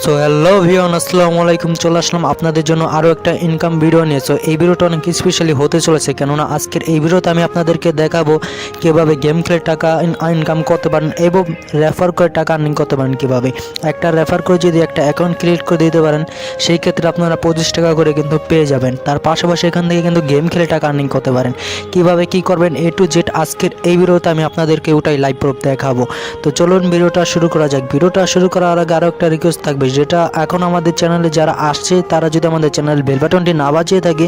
So hello viewers, আসসালামু আলাইকুম। চলে আসলাম আপনাদের জন্য আরও একটা ইনকাম ভিডিও নিয়ে। সো এই ভিডিওটা অনেক স্পেশালি হতে চলেছে, কেননা আজকের এই ভিডিওতে আমি আপনাদেরকে দেখাবো কীভাবে গেম খেলে টাকা ইনকাম করতে পারেন এবং রেফার করে টাকা আর্নিং করতে পারেন কীভাবে। একটা রেফার করে যদি একটা অ্যাকাউন্ট ক্রিয়েট করে দিতে পারেন, সেই ক্ষেত্রে আপনারা 25 টাকা করে কিন্তু পেয়ে যাবেন। তার পাশাপাশি এখান থেকে কিন্তু গেম খেলে টাকা আর্নিং করতে পারেন। কীভাবে কী করবেন A to Z আজকের এই ভিডিওতে আমি আপনাদেরকে ওটাই লাইভ প্রুফ দেখাবো। তো চলুন ভিডিওটা শুরু করা যাক। ভিডিওটা শুরু করার আগে আরও একটা রিকোয়েস্ট থাকবে, যেটা এখন আমাদের চ্যানেলে যারা আসছে তারা যদি আমাদের চ্যানেল বেল বাটনটি না বাজিয়ে থাকে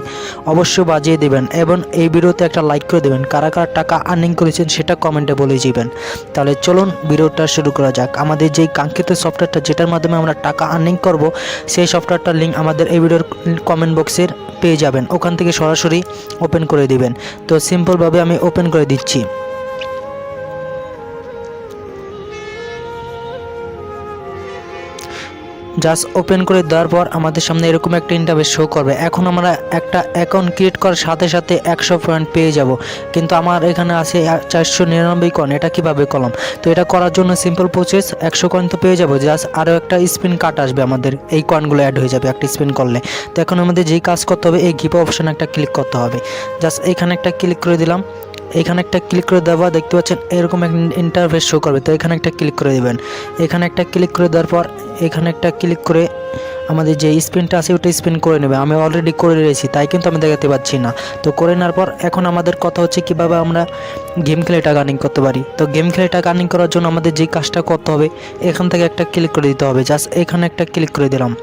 অবশ্যই বাজিয়ে দেবেন এবং এই ভিডিওতে একটা লাইক করে দেবেন। কারা কারা টাকা আর্নিং করেছেন সেটা কমেন্টে বলে যাবেন। তাহলে চলুন ভিডিওটা শুরু করা যাক। আমাদের যেই কাঙ্ক্ষিত সফটওয়্যারটা, যেটার মাধ্যমে আমরা টাকা আর্নিং করব, সেই সফটওয়্যারটার লিঙ্ক আমাদের এই ভিডিওর কমেন্ট বক্সের পেয়ে যাবেন। ওখান থেকে সরাসরি ওপেন করে দিবেন। তো সিম্পলভাবে আমি ওপেন করে দিচ্ছি। জাস্ট ওপেন করে দেওয়ার পর আমাদের সামনে এরকম একটা ইন্টারফেস শো করবে। এখন আমরা একটা অ্যাকাউন্ট ক্রিয়েট করার সাথে সাথে 100 পয়েন্ট পেয়ে যাব, কিন্তু আমার এখানে আছে 499 কয়েন। এটা কিভাবে করলাম? তো এটা করার জন্য সিম্পল প্রসেস, 100 কয়েন তো পেয়ে যাব, জাস্ট আরও একটা স্পিন কাট আসবে, আমাদের এই কয়েনগুলো অ্যাড হয়ে যাবে একটা স্পিন করলে। তো এখন আমাদের যেই কাজ করতে হবে, এই গিভ অপশানে একটা ক্লিক করতে হবে। জাস্ট এখানে একটা ক্লিক করে দিলাম। এখানে একটা ক্লিক করে দেওয়া, দেখতে পাচ্ছেন এরকম একটা ইন্টারফেস শো করবে। তো এখানে একটা ক্লিক করে দেবেন। এখানে একটা ক্লিক করে দেওয়ার পর এখানে একটা ক্লিক করে আমাদের যে স্পিনটা আছে ওটা স্পিন করে নেবে। আমি অলরেডি করে রয়েছি, তাই কিন্তু আমি দেখাতে পাচ্ছি না। তো করে নেওয়ার পর এখন আমাদের কথা হচ্ছে কীভাবে আমরা গেম খেলে টাকা আর্নিং করতে পারি। তো গেম খেলে টাকা আর্নিং করার জন্য আমাদের যে কাজটা করতে হবে, এখান থেকে একটা ক্লিক করে দিতে হবে। জাস্ট এখানে একটা ক্লিক করে দিলাম।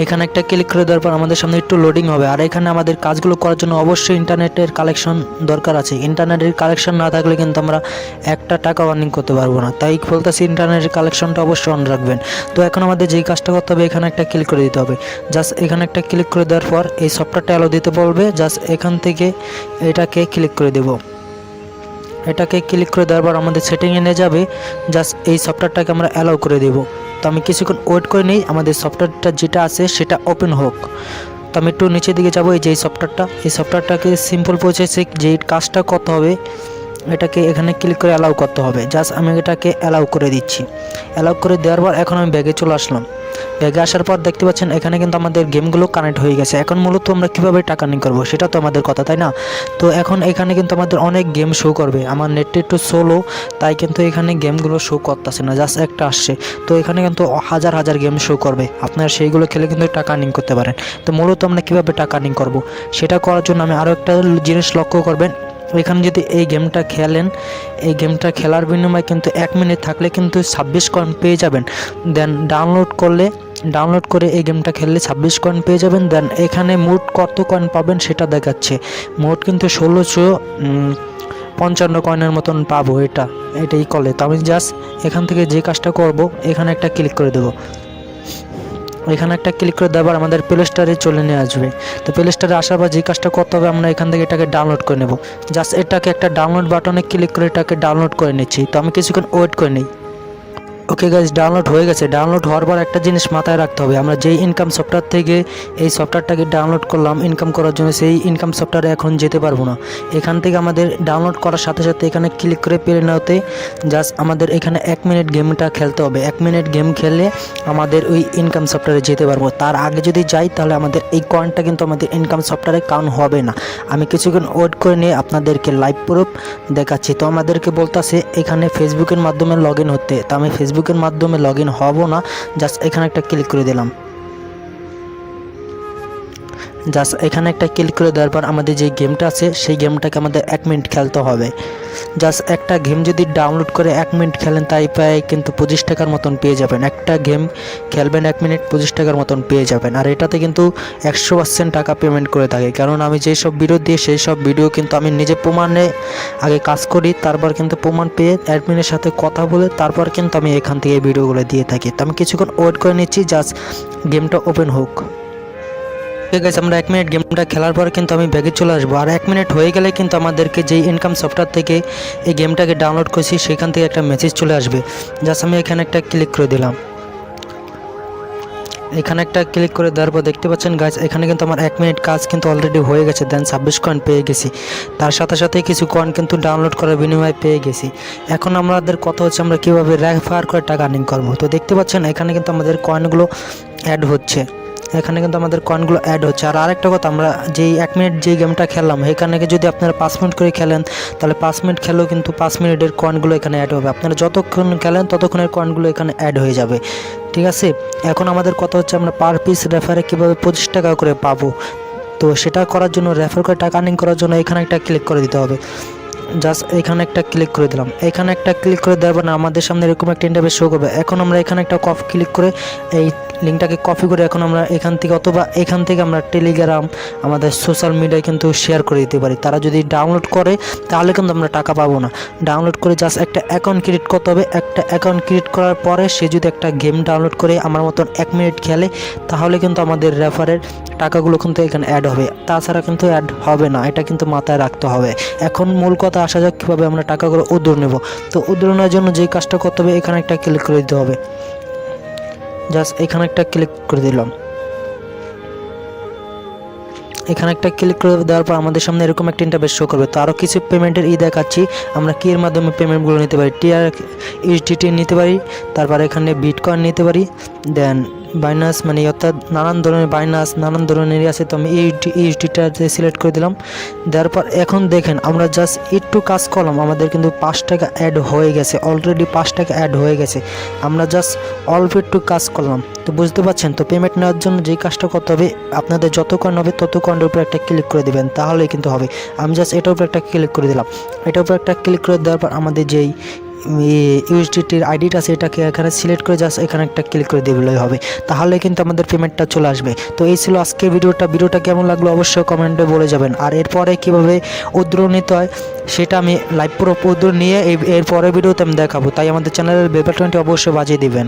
এখানে একটা ক্লিক করে দেওয়ার পর আমাদের সামনে একটু লোডিং হবে। আর এখানে আমাদের কাজগুলো করার জন্য অবশ্যই ইন্টারনেটের কালেকশন দরকার আছে। ইন্টারনেটের কালেকশন না থাকলে কিন্তু আমরা একটা টাকা আর্নিং করতে পারবো না। তাই বলতেছি ইন্টারনেটের কালেকশনটা অবশ্যই অন রাখবেন। তো এখন আমাদের যেই কাজটা করতে হবে, এখানে একটা ক্লিক করে দিতে হবে। জাস্ট এখানে একটা ক্লিক করে দেওয়ার পর এই সফটওয়্যারটা অ্যালো দিতে বলবে। জাস্ট এখান থেকে এটাকে ক্লিক করে দেব। এটাকে ক্লিক করে দেওয়ার পর আমাদের সেটিংয়ে নিয়ে যাবে। জাস্ট এই সফটওয়্যারটাকে আমরা অ্যালাউ করে দেব। তো আমি কিছুক্ষণ ওয়েট করে নিই, আমাদের সফটওয়্যারটা যেটা আছে সেটা ওপেন হোক। তো আমি একটু নিচের দিকে যাবো। এই যে এই সফটওয়্যারটাকে সিম্পল প্রসেসে যে কাজটা করতে হবে, এটাকে এখানে ক্লিক করে অ্যালাউ করতে হবে। জাস্ট আমি এটাকে অ্যালাউ করে দিচ্ছি। অ্যালাউ করে দেওয়ার পর এখন আমি ব্যাগে চলে আসলাম। ব্যাগে আসার পর দেখতে পাচ্ছেন এখানে কিন্তু আমাদের গেমগুলো কানেক্ট হয়ে গেছে। এখন মূলত আমরা কীভাবে টাকা আর্নিং করবো সেটা তো আমাদের কথা, তাই না? তো এখন এখানে কিন্তু আমাদের অনেক গেম শো করবে। আমার নেটটা একটু স্লো, তাই কিন্তু এখানে গেমগুলো শো করতেছে না, জাস্ট একটা আসছে। তো এখানে কিন্তু হাজার হাজার গেম শো করবে। আপনারা সেইগুলো খেলে কিন্তু টাকা আর্নিং করতে পারেন। তো মূলত আমরা কীভাবে টাকা আর্নিং করবো সেটা করার জন্য আমি আরও একটা জিনিস লক্ষ্য করবেন। এখানে যদি এই গেমটা খেলেন, এই গেমটা খেলার বিনিময়ে কিন্তু 1 মিনিট থাকলে কিন্তু 26 কয়েন পেয়ে যাবেন। দেন ডাউনলোড করে এই গেমটা খেললে 26 কয়েন পেয়ে যাবেন। দেন এখানে মোট কত কয়েন পাবেন সেটা দেখাচ্ছে। মোট কিন্তু 1655 কয়েনের মতন পাবো এটাই করলে। তো আমি জাস্ট এখান থেকে যে কাজটা করব, এখানে একটা ক্লিক করে দেবো। এখানে একটা ক্লিক করে দেওয়ার আমাদের প্লে স্টোরে চলে নিয়ে আসবে। তো প্লে স্টোরে আসার পর যে কাজটা করতে হবে, আমরা এখান থেকে এটাকে ডাউনলোড করে নেব। জাস্ট এটাকে একটা ডাউনলোড বাটনে ক্লিক করে এটাকে ডাউনলোড করে নিচ্ছি। তো আমি কিছুক্ষণ ওয়েট করে নিই। ওকে গাইজ, ডাউনলোড হয়ে গেছে। ডাউনলোড হওয়ার পর একটা জিনিস মাথায় রাখতে হবে, আমরা যেই ইনকাম সফটওয়্যার থেকে এই সফটওয়্যারটাকে ডাউনলোড করলাম ইনকাম করার জন্য, সেই ইনকাম সফটওয়্যারে এখন যেতে পারবো না। এখান থেকে আমাদের ডাউনলোড করার সাথে সাথে এখানে ক্লিক করে পেরে নেওয়াতে জাস্ট আমাদের এখানে 1 মিনিট গেমটা খেলতে হবে। 1 মিনিট গেম খেললে আমাদের ওই ইনকাম সফটওয়্যারে যেতে পারবো। তার আগে যদি যাই তাহলে আমাদের এই কয়েনটা কিন্তু আমাদের ইনকাম সফটওয়্যারে কাউন্ট হবে না। আমি কিছুক্ষণ ওয়েট করে নিয়ে আপনাদেরকে লাইভ প্রুফ দেখাচ্ছি। তো আমাদেরকে বলতেছে এখানে ফেসবুকের মাধ্যমে লগ ইন হতে। তো আমি ফেসবুকের মাধ্যমে লগ ইন হব না। জাস্ট এখানে একটা ক্লিক করে দিলাম। জাস্ট এখানে একটা ক্লিক করে দেওয়ার পর আমাদের যে গেমটা আছে সেই গেমটাকে আমাদের 1 মিনিট খেলতে হবে। জাস্ট একটা গেম যদি ডাউনলোড করে 1 মিনিট খেলেন, তাই প্রায় কিন্তু 25 টাকার মতন পেয়ে যাবেন। একটা গেম খেলবেন 1 মিনিট, 25 টাকার মতন পেয়ে যাবেন। আর এটাতে কিন্তু 100% টাকা পেমেন্ট করে থাকে, কারণ আমি যেই সব ভিডিও দিই সেই সব ভিডিও কিন্তু আমি নিজে প্রমাণে আগে কাজ করি, তারপর কিন্তু প্রমাণ পেয়ে অ্যাডমিনের সাথে কথা বলে তারপর কিন্তু আমি এখান থেকে ভিডিওগুলো দিয়ে থাকি। তো আমি কিছুক্ষণ ওয়েট করে নিচ্ছি, জাস্ট গেমটা ওপেন হোক। ঠিক আছে, আমরা 1 মিনিট গেমটা খেলার পর কিন্তু আমি ব্যাগে চলে আসবো। আর 1 মিনিট হয়ে গেলে কিন্তু আমাদেরকে যেই ইনকাম সফটওয়্যার থেকে এই গেমটাকে ডাউনলোড করছি সেখান থেকে একটা মেসেজ চলে আসবে। জাস্ট আমি এখানে একটা ক্লিক করে দিলাম। এখানে একটা ক্লিক করে দেওয়ার পর দেখতে পাচ্ছেন গাইস, এখানে কিন্তু আমার 1 মিনিট কাজ কিন্তু অলরেডি হয়ে গেছে। দেন 26 কয়েন পেয়ে গেছি, তার সাথে সাথে কিছু কয়েন কিন্তু ডাউনলোড করার বিনিময়ে পেয়ে গেছি। এখন আমাদের কথা হচ্ছে আমরা কীভাবে রেফার করে টাকা আর্নিং করবো। তো দেখতে পাচ্ছেন এখানে কিন্তু আমাদের কয়েনগুলো অ্যাড হচ্ছে, আর আরেকটা কথা, আমরা যেই 1 মিনিট যেই গেমটা খেললাম এখানে যদি আপনারা 5 মিনিট করে খেলেন তাহলে 5 মিনিট খেলেও কিন্তু 5 মিনিটের কয়েনগুলো এখানে অ্যাড হবে। আপনারা যতক্ষণ খেলেন ততক্ষণের কয়েনগুলো এখানে অ্যাড হয়ে যাবে, ঠিক আছে। এখন আমাদের কথা হচ্ছে আমরা পার পিস রেফারে কীভাবে 25 টাকা করে পাবো। তো সেটা করার জন্য, রেফার করে টাকা আর্নিং করার জন্য এখানে একটা ক্লিক করে দিতে হবে। জাস্ট এখানে একটা ক্লিক করে দিলাম। এখানে একটা ক্লিক করে দেওয়ার পর আমাদের সামনে এরকম একটা ইন্টারফেস শো করবে। এখন আমরা এখানে একটা ক্লিক করে এই লিঙ্কটাকে কপি করে এখন আমরা এখান থেকে অথবা এখান থেকে আমরা টেলিগ্রাম আমাদের সোশ্যাল মিডিয়ায় কিন্তু শেয়ার করে দিতে পারি। তারা যদি ডাউনলোড করে তাহলে কিন্তু আমরা টাকা পাবো না। ডাউনলোড করে জাস্ট একটা অ্যাকাউন্ট ক্রিয়েট করতে হবে। একটা অ্যাকাউন্ট ক্রিয়েট করার পরে সে যদি একটা গেম ডাউনলোড করে আমার মতন 1 মিনিট খেলে তাহলে কিন্তু আমাদের রেফারের টাকাগুলো কিন্তু এখানে অ্যাড হবে, তাছাড়া কিন্তু অ্যাড হবে না। এটা কিন্তু মাথায় রাখতে হবে। এখন মূল কথা আসা যাক কীভাবে আমরা টাকাগুলো উদ্ধার নেব। তো উদ্ধার নেওয়ার জন্য যেই কাজটা করতে হবে এখানে একটা ক্লিক করে দিতে হবে। জাস্ট এখানে একটা ক্লিক করে দিলাম। এখানে একটা ক্লিক করে দেওয়ার পর আমাদের সামনে এরকম একটা ইন্টারফেস শো করবে। তো আরও কিছু পেমেন্টের দেখাচ্ছি, আমরা কি এর মাধ্যমে পেমেন্টগুলো নিতে পারি। USDT নিতে পারি, তারপর এখানে বিটকয়েন নিতে পারি, দেন বাইনান্স, মানে অর্থাৎ নানান ধরনের বাইনান্স নানান ধরনেরই আছে। তো আমি USDTতে সিলেক্ট করে দিলাম। দেওয়ার পর এখন দেখেন আমরা জাস্ট একটু কাজ করলাম, আমাদের কিন্তু 5 টাকা অ্যাড হয়ে গেছে, অলরেডি 5 টাকা অ্যাড হয়ে গেছে। আমরা জাস্ট অল্প একটু কাজ করলাম। তো বুঝতে পারছেন। তো পেমেন্ট নেওয়ার জন্য যেই কাজটা করতে হবে, আপনাদের যত কয়েন হবে তত কয়েনের উপর একটা ক্লিক করে দেবেন, তাহলেই কিন্তু হবে। আমি জাস্ট এটার উপর একটা ক্লিক করে দিলাম। এটার উপর একটা ক্লিক করে দেওয়ার পর আমাদের যেই USDTর আইডিটা আছে এটাকে এখানে সিলেক্ট করে জাস্ট এখানে একটা ক্লিক করে দিলেই হবে, তাহলে কিন্তু আমাদের পেমেন্টটা চলে আসবে। তো এই ছিল আজকের ভিডিওটা কেমন লাগলো অবশ্যই কমেন্টে বলে যাবেন। আর এরপরে কীভাবে উদ্ধার নিতে হয় সেটা আমি লাইভ পুরো উদ্ধার নিয়ে এর পরের ভিডিওতে আমি দেখাবো। তাই আমাদের চ্যানেলের বেল বাটনটি অবশ্যই বাজিয়ে দিবেন।